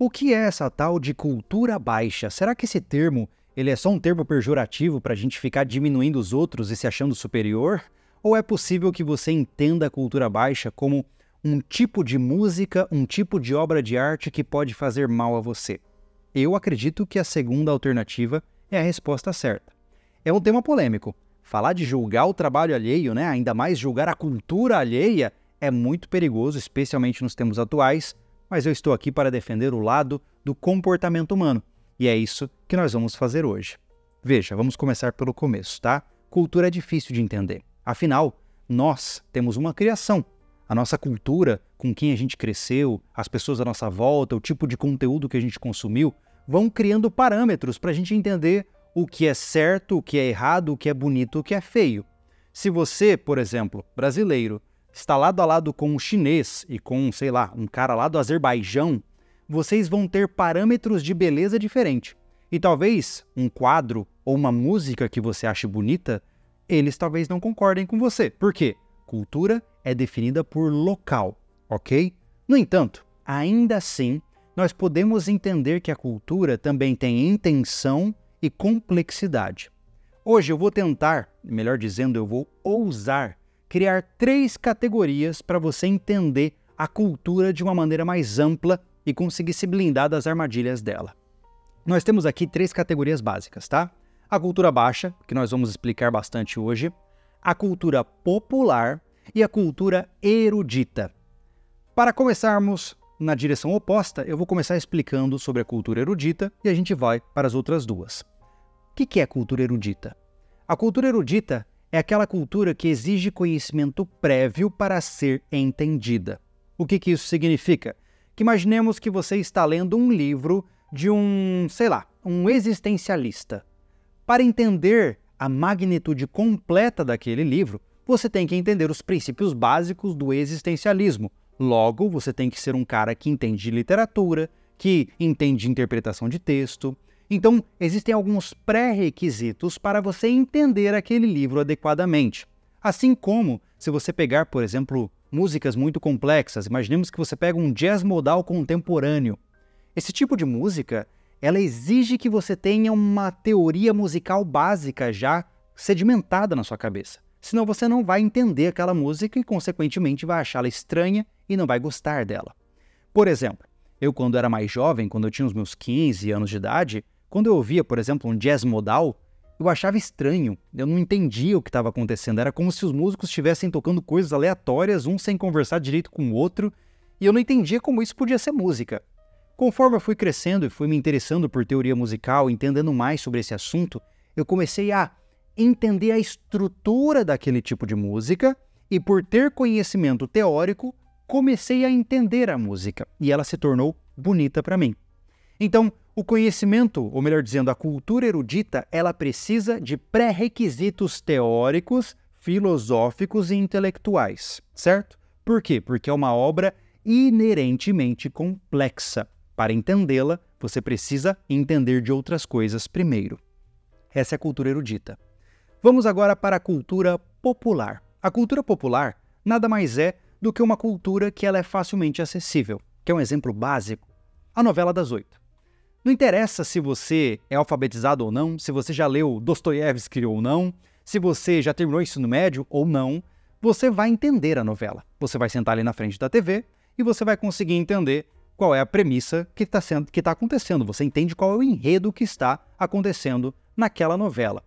O que é essa tal de cultura baixa? Será que esse termo ele é só um termo pejorativo para a gente ficar diminuindo os outros e se achando superior? Ou é possível que você entenda a cultura baixa como um tipo de música, um tipo de obra de arte que pode fazer mal a você? Eu acredito que a segunda alternativa é a resposta certa. É um tema polêmico. Falar de julgar o trabalho alheio, ainda mais julgar a cultura alheia, é muito perigoso, especialmente nos tempos atuais, mas eu estou aqui para defender o lado do comportamento humano, e é isso que nós vamos fazer hoje. Veja, vamos começar pelo começo, tá? Cultura é difícil de entender. Afinal, nós temos uma criação. A nossa cultura, com quem a gente cresceu, as pessoas à nossa volta, o tipo de conteúdo que a gente consumiu, vão criando parâmetros para a gente entender o que é certo, o que é errado, o que é bonito, o que é feio. Se você, por exemplo, brasileiro, está lado a lado com um chinês e com, sei lá, um cara lá do Azerbaijão, vocês vão ter parâmetros de beleza diferente. E talvez um quadro ou uma música que você ache bonita, eles talvez não concordem com você. Por quê? Cultura é definida por local, ok? No entanto, ainda assim, nós podemos entender que a cultura também tem intenção e complexidade. Hoje eu vou tentar, melhor dizendo, eu vou ousar criar 3 categorias para você entender a cultura de uma maneira mais ampla e conseguir se blindar das armadilhas dela. Nós temos aqui 3 categorias básicas, tá? A cultura baixa, que nós vamos explicar bastante hoje, a cultura popular e a cultura erudita. Para começarmos na direção oposta, eu vou começar explicando sobre a cultura erudita e a gente vai para as outras duas. O que é cultura erudita? A cultura erudita é aquela cultura que exige conhecimento prévio para ser entendida. O que isso significa? Que imaginemos que você está lendo um livro de um existencialista. Para entender a magnitude completa daquele livro, você tem que entender os princípios básicos do existencialismo. Logo, você tem que ser um cara que entende de literatura, que entende de interpretação de texto. Então, existem alguns pré-requisitos para você entender aquele livro adequadamente. Assim como, se você pegar, por exemplo, músicas muito complexas, imaginemos que você pega um jazz modal contemporâneo. Esse tipo de música, ela exige que você tenha uma teoria musical básica já sedimentada na sua cabeça. Senão você não vai entender aquela música e, consequentemente, vai achá-la estranha e não vai gostar dela. Por exemplo, eu quando era mais jovem, quando eu tinha os meus 15 anos de idade, quando eu ouvia, por exemplo, um jazz modal, eu achava estranho, eu não entendia o que estava acontecendo, era como se os músicos estivessem tocando coisas aleatórias, um sem conversar direito com o outro, e eu não entendia como isso podia ser música. Conforme eu fui crescendo e fui me interessando por teoria musical, entendendo mais sobre esse assunto, eu comecei a entender a estrutura daquele tipo de música e, por ter conhecimento teórico, comecei a entender a música e ela se tornou bonita para mim. Então, o conhecimento, ou melhor dizendo, a cultura erudita, ela precisa de pré-requisitos teóricos, filosóficos e intelectuais, certo? Por quê? Porque é uma obra inerentemente complexa. Para entendê-la, você precisa entender de outras coisas primeiro. Essa é a cultura erudita. Vamos agora para a cultura popular. A cultura popular nada mais é do que uma cultura que ela é facilmente acessível. Quer um exemplo básico? A novela das 8. Não interessa se você é alfabetizado ou não, se você já leu Dostoiévski ou não, se você já terminou o ensino médio ou não, você vai entender a novela. Você vai sentar ali na frente da TV e você vai conseguir entender qual é a premissa que está acontecendo. Você entende qual é o enredo que está acontecendo naquela novela.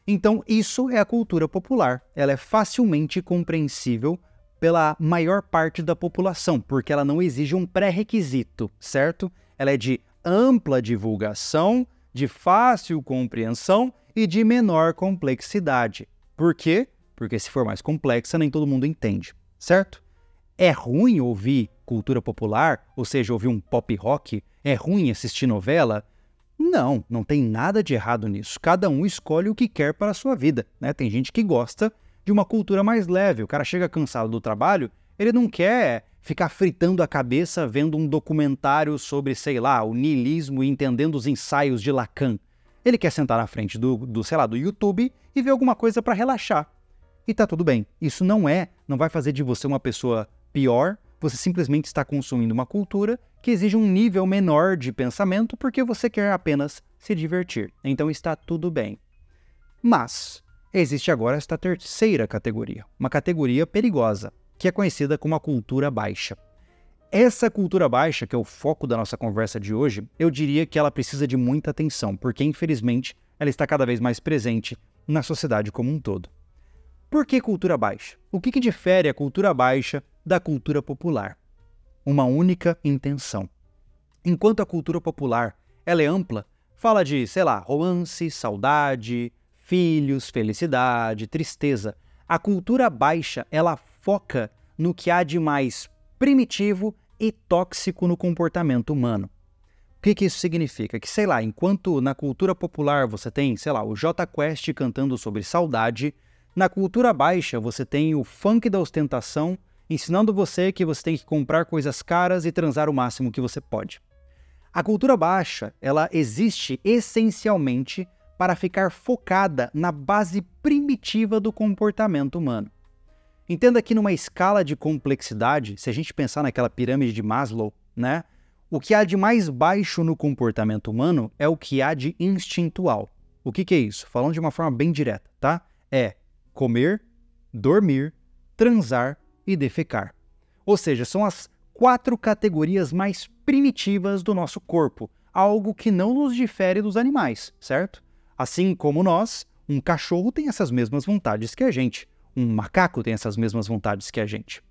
Então, isso é a cultura popular. Ela é facilmente compreensível pela maior parte da população, porque ela não exige um pré-requisito, certo? Ela é de ampla divulgação, de fácil compreensão e de menor complexidade. Por quê? Porque se for mais complexa, nem todo mundo entende, certo? É ruim ouvir cultura popular, ou seja, ouvir um pop rock? É ruim assistir novela? Não, não tem nada de errado nisso. Cada um escolhe o que quer para a sua vida, né? Tem gente que gosta de uma cultura mais leve. O cara chega cansado do trabalho, ele não quer ficar fritando a cabeça vendo um documentário sobre, sei lá, o niilismo e entendendo os ensaios de Lacan. Ele quer sentar na frente do YouTube e ver alguma coisa para relaxar. E tá tudo bem. Isso não vai fazer de você uma pessoa pior. Você simplesmente está consumindo uma cultura que exige um nível menor de pensamento porque você quer apenas se divertir. Então está tudo bem. Mas existe agora esta terceira categoria, uma categoria perigosa, que é conhecida como a cultura baixa. Essa cultura baixa, que é o foco da nossa conversa de hoje, eu diria que ela precisa de muita atenção, porque infelizmente ela está cada vez mais presente na sociedade como um todo. Por que cultura baixa? O que difere a cultura baixa da cultura popular? Uma única intenção. Enquanto a cultura popular ela é ampla, fala de, romance, saudade, filhos, felicidade, tristeza. A cultura baixa, ela foca no que há de mais primitivo e tóxico no comportamento humano. O que isso significa? Que, enquanto na cultura popular você tem, o Jota Quest cantando sobre saudade, na cultura baixa você tem o funk da ostentação ensinando você que você tem que comprar coisas caras e transar o máximo que você pode. A cultura baixa, ela existe essencialmente para ficar focada na base primitiva do comportamento humano. Entenda que numa escala de complexidade, se a gente pensar naquela pirâmide de Maslow, né? O que há de mais baixo no comportamento humano é o que há de instintual. O que é isso? Falando de uma forma bem direta, tá? É comer, dormir, transar e defecar. Ou seja, são as 4 categorias mais primitivas do nosso corpo, algo que não nos difere dos animais, certo? Assim como nós, um cachorro tem essas mesmas vontades que a gente, um macaco tem essas mesmas vontades que a gente.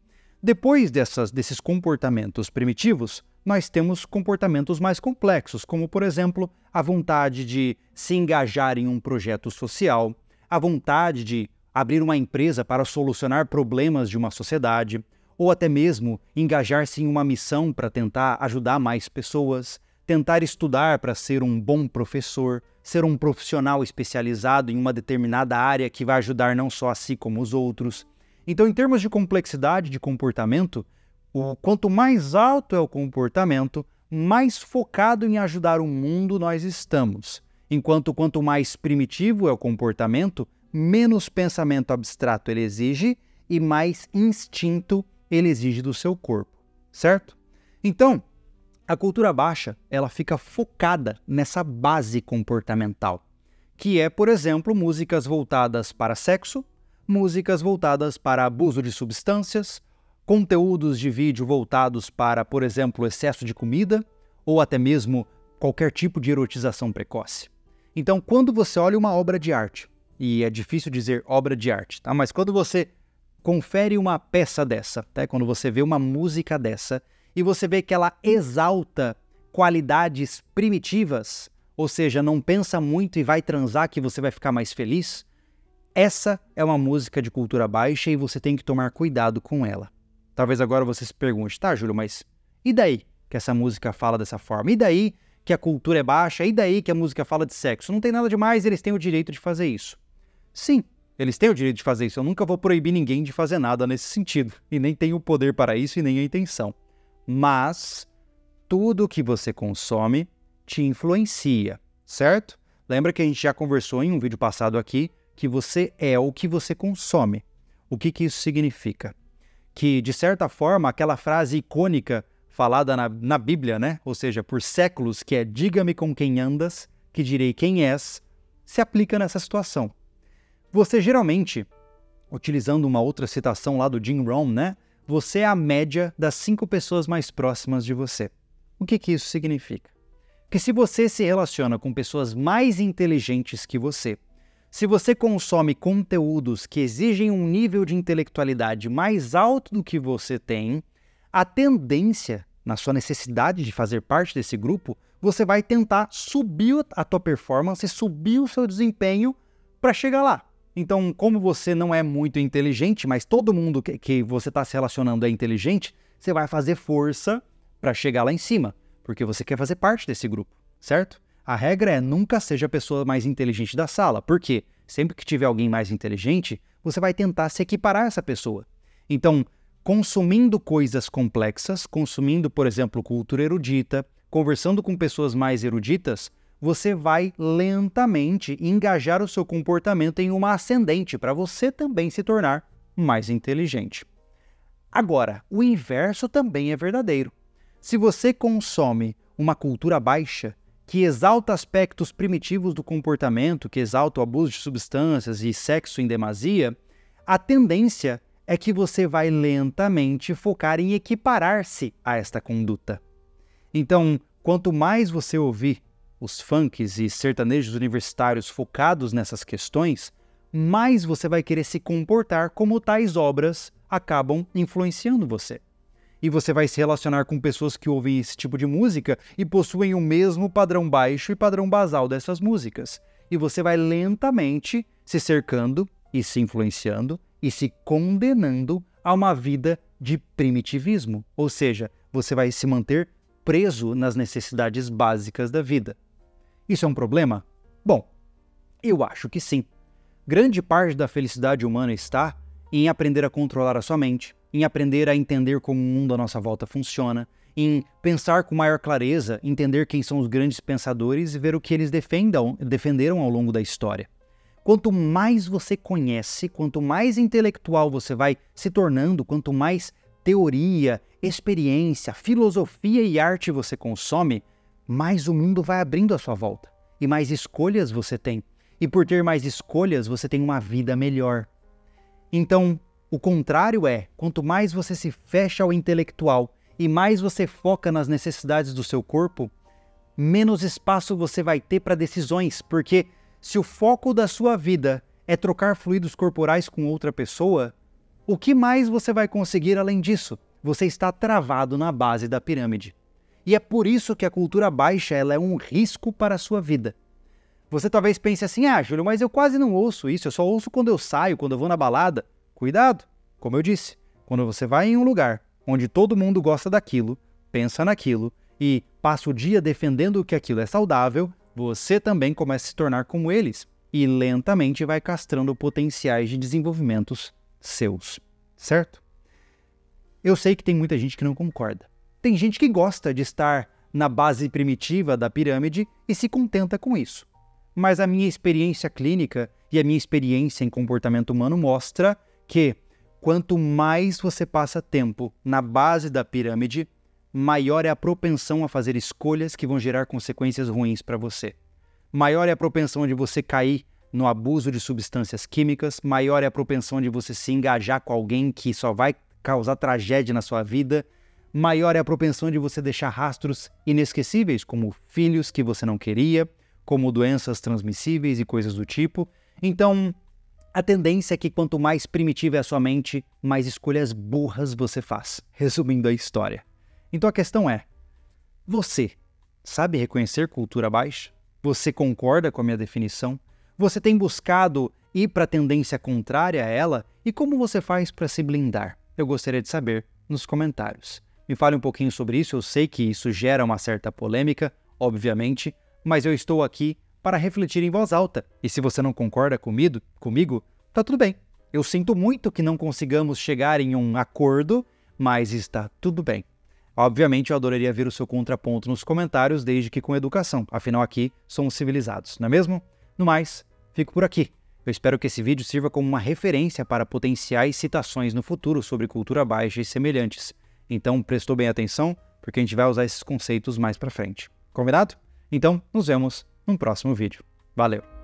Depois desses comportamentos primitivos, nós temos comportamentos mais complexos, como, por exemplo, a vontade de se engajar em um projeto social, a vontade de abrir uma empresa para solucionar problemas de uma sociedade, ou até mesmo engajar-se em uma missão para tentar ajudar mais pessoas, tentar estudar para ser um bom professor, ser um profissional especializado em uma determinada área que vai ajudar não só a si como os outros. Então, em termos de complexidade de comportamento, quanto mais alto é o comportamento, mais focado em ajudar o mundo nós estamos. Enquanto quanto mais primitivo é o comportamento, menos pensamento abstrato ele exige e mais instinto ele exige do seu corpo, certo? Então, a cultura baixa, ela fica focada nessa base comportamental, que é, por exemplo, músicas voltadas para sexo, músicas voltadas para abuso de substâncias, conteúdos de vídeo voltados para, por exemplo, excesso de comida, ou até mesmo qualquer tipo de erotização precoce. Então, quando você olha uma obra de arte, e é difícil dizer obra de arte, tá? Mas quando você confere uma peça dessa, tá? Quando você vê uma música dessa, e você vê que ela exalta qualidades primitivas, ou seja, não pensa muito e vai transar que você vai ficar mais feliz, essa é uma música de cultura baixa e você tem que tomar cuidado com ela. Talvez agora você se pergunte, tá, Júlio, mas e daí que essa música fala dessa forma? E daí que a cultura é baixa? E daí que a música fala de sexo? Não tem nada demais, eles têm o direito de fazer isso. Sim, eles têm o direito de fazer isso. Eu nunca vou proibir ninguém de fazer nada nesse sentido. E nem tenho o poder para isso e nem a intenção. Mas tudo que você consome te influencia, certo? Lembra que a gente já conversou em um vídeo passado aqui que você é o que você consome. O que isso significa? Que, de certa forma, aquela frase icônica falada na Bíblia, né? Ou seja, por séculos, que é "diga-me com quem andas, que direi quem és", se aplica nessa situação. Você geralmente, utilizando uma outra citação lá do Jim Rohn, né? Você é a média das 5 pessoas mais próximas de você. O que isso significa? Que se você se relaciona com pessoas mais inteligentes que você, se você consome conteúdos que exigem um nível de intelectualidade mais alto do que você tem, a tendência, na sua necessidade de fazer parte desse grupo, você vai tentar subir a tua performance, subir o seu desempenho para chegar lá. Então, como você não é muito inteligente, mas todo mundo que você está se relacionando é inteligente, você vai fazer força para chegar lá em cima, porque você quer fazer parte desse grupo, certo? A regra é nunca seja a pessoa mais inteligente da sala, porque sempre que tiver alguém mais inteligente, você vai tentar se equiparar a essa pessoa. Então, consumindo coisas complexas, consumindo, por exemplo, cultura erudita, conversando com pessoas mais eruditas, você vai lentamente engajar o seu comportamento em uma ascendente para você também se tornar mais inteligente. Agora, o inverso também é verdadeiro. Se você consome uma cultura baixa, que exalta aspectos primitivos do comportamento, que exalta o abuso de substâncias e sexo em demasia, a tendência é que você vai lentamente focar em equiparar-se a esta conduta. Então, quanto mais você ouvir os funks e sertanejos universitários focados nessas questões, mais você vai querer se comportar como tais obras acabam influenciando você. E você vai se relacionar com pessoas que ouvem esse tipo de música e possuem o mesmo padrão baixo e padrão basal dessas músicas. E você vai lentamente se cercando e se influenciando e se condenando a uma vida de primitivismo. Ou seja, você vai se manter preso nas necessidades básicas da vida. Isso é um problema? Bom, eu acho que sim. Grande parte da felicidade humana está em aprender a controlar a sua mente, em aprender a entender como o mundo à nossa volta funciona, em pensar com maior clareza, entender quem são os grandes pensadores e ver o que eles defenderam ao longo da história. Quanto mais você conhece, quanto mais intelectual você vai se tornando, quanto mais teoria, experiência, filosofia e arte você consome, mais o mundo vai abrindo à sua volta e mais escolhas você tem. E por ter mais escolhas, você tem uma vida melhor. Então, o contrário é, quanto mais você se fecha ao intelectual e mais você foca nas necessidades do seu corpo, menos espaço você vai ter para decisões, porque se o foco da sua vida é trocar fluidos corporais com outra pessoa, o que mais você vai conseguir além disso? Você está travado na base da pirâmide. E é por isso que a cultura baixa ela é um risco para a sua vida. Você talvez pense assim, Júlio, mas eu quase não ouço isso, eu só ouço quando eu saio, quando eu vou na balada. Cuidado, como eu disse, quando você vai em um lugar onde todo mundo gosta daquilo, pensa naquilo e passa o dia defendendo que aquilo é saudável, você também começa a se tornar como eles e lentamente vai castrando potenciais de desenvolvimentos seus, certo? Eu sei que tem muita gente que não concorda. Tem gente que gosta de estar na base primitiva da pirâmide e se contenta com isso. Mas a minha experiência clínica e a minha experiência em comportamento humano mostra que quanto mais você passa tempo na base da pirâmide, maior é a propensão a fazer escolhas que vão gerar consequências ruins para você. Maior é a propensão de você cair no abuso de substâncias químicas, maior é a propensão de você se engajar com alguém que só vai causar tragédia na sua vida, maior é a propensão de você deixar rastros inesquecíveis, como filhos que você não queria, como doenças transmissíveis e coisas do tipo. Então, a tendência é que quanto mais primitiva é a sua mente, mais escolhas burras você faz, resumindo a história. Então a questão é, você sabe reconhecer cultura baixa? Você concorda com a minha definição? Você tem buscado ir para a tendência contrária a ela? E como você faz para se blindar? Eu gostaria de saber nos comentários. Me fale um pouquinho sobre isso, eu sei que isso gera uma certa polêmica, obviamente, mas eu estou aqui para refletir em voz alta. E se você não concorda comigo, tá tudo bem. Eu sinto muito que não consigamos chegar em um acordo, mas está tudo bem. Obviamente, eu adoraria ver o seu contraponto nos comentários, desde que com educação. Afinal, aqui somos civilizados, não é mesmo? No mais, fico por aqui. Eu espero que esse vídeo sirva como uma referência para potenciais citações no futuro sobre cultura baixa e semelhantes. Então, prestou bem atenção, porque a gente vai usar esses conceitos mais pra frente. Combinado? Então, nos vemos no próximo vídeo. Valeu!